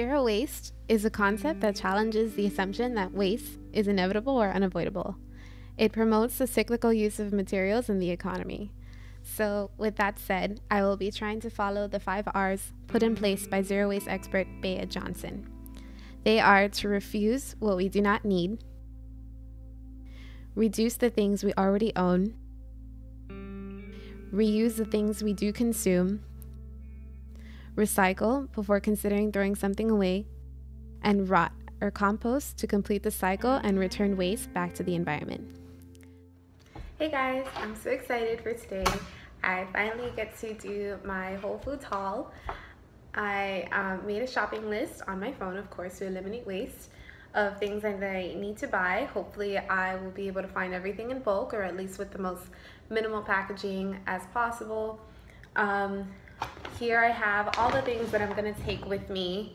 Zero waste is a concept that challenges the assumption that waste is inevitable or unavoidable. It promotes the cyclical use of materials in the economy. So, with that said, I will be trying to follow the 5 R's put in place by zero waste expert Bea Johnson. They are to refuse what we do not need, reduce the things we already own, reuse the things we do consume, recycle before considering throwing something away, and rot or compost to complete the cycle and return waste back to the environment. Hey guys, I'm so excited for today. I finally get to do my Whole Foods haul. I made a shopping list on my phone, of course, to eliminate waste of things that I need to buy. Hopefully I will be able to find everything in bulk, or at least with the most minimal packaging as possible. Here I have all the things that I'm going to take with me.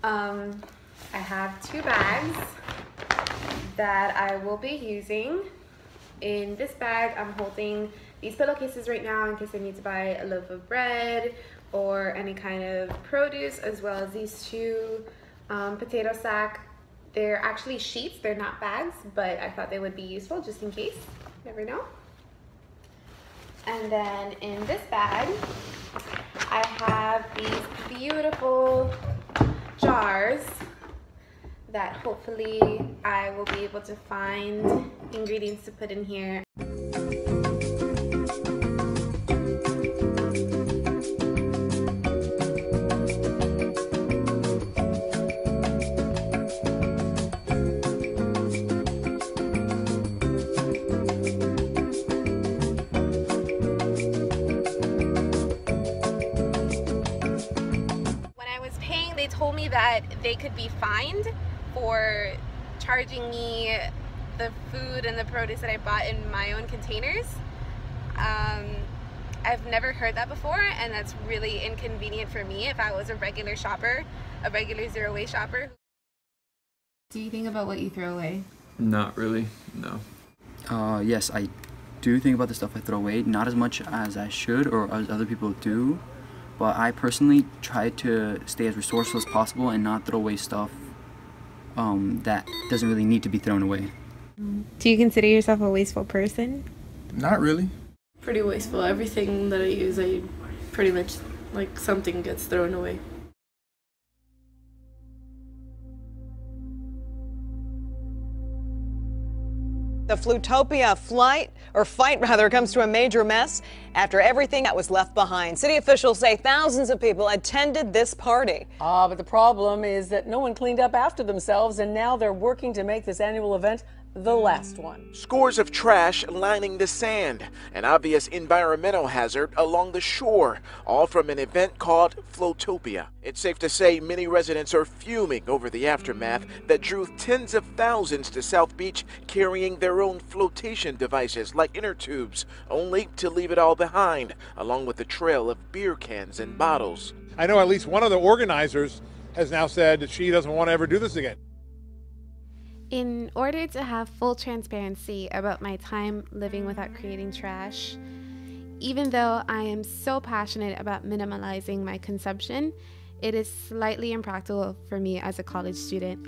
I have 2 bags that I will be using. In this bag, I'm holding these pillowcases right now in case I need to buy a loaf of bread or any kind of produce, as well as these 2 potato sack. They're actually sheets, they're not bags, but I thought they would be useful just in case, never know. And then in this bag, I have these beautiful jars that hopefully I will be able to find ingredients to put in here. They told me that they could be fined for charging me the food and the produce that I bought in my own containers. I've never heard that before, and that's really inconvenient for me if I was a regular shopper, a regular zero waste shopper. What do you think about what you throw away? Not really, no. Yes, I do think about the stuff I throw away, not as much as I should or as other people do. But I personally try to stay as resourceful as possible and not throw away stuff that doesn't really need to be thrown away. Do you consider yourself a wasteful person? Not really. Pretty wasteful. Everything that I use, I pretty much, like, something gets thrown away. The Flutopia fight comes to a major mess after everything that was left behind. City officials say thousands of people attended this party. But the problem is that no one cleaned up after themselves, and now they're working to make this annual event the last one. Scores of trash lining the sand, an obvious environmental hazard along the shore, all from an event called Flutopia. It's safe to say many residents are fuming over the aftermath that drew tens of thousands to South Beach carrying their own flotation devices like inner tubes, only to leave it all behind, along with a trail of beer cans and bottles. I know at least one of the organizers has now said that she doesn't want to ever do this again. In order to have full transparency about my time living without creating trash, even though I am so passionate about minimalizing my consumption, it is slightly impractical for me as a college student.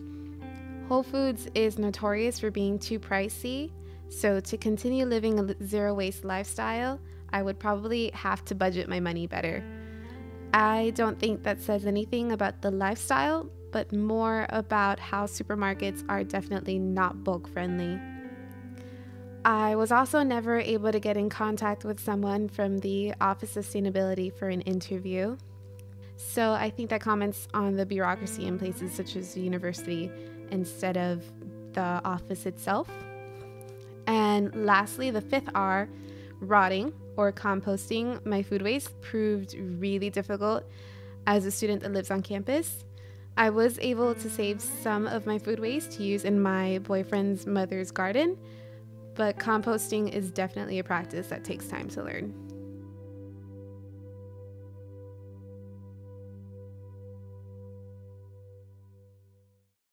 Whole Foods is notorious for being too pricey, so to continue living a zero waste lifestyle, I would probably have to budget my money better. I don't think that says anything about the lifestyle, but more about how supermarkets are definitely not bulk friendly. I was also never able to get in contact with someone from the Office of Sustainability for an interview. So I think that comments on the bureaucracy in places such as the university instead of the office itself. And lastly, the 5th R, rotting or composting my food waste, proved really difficult as a student that lives on campus. I was able to save some of my food waste to use in my boyfriend's mother's garden, but composting is definitely a practice that takes time to learn.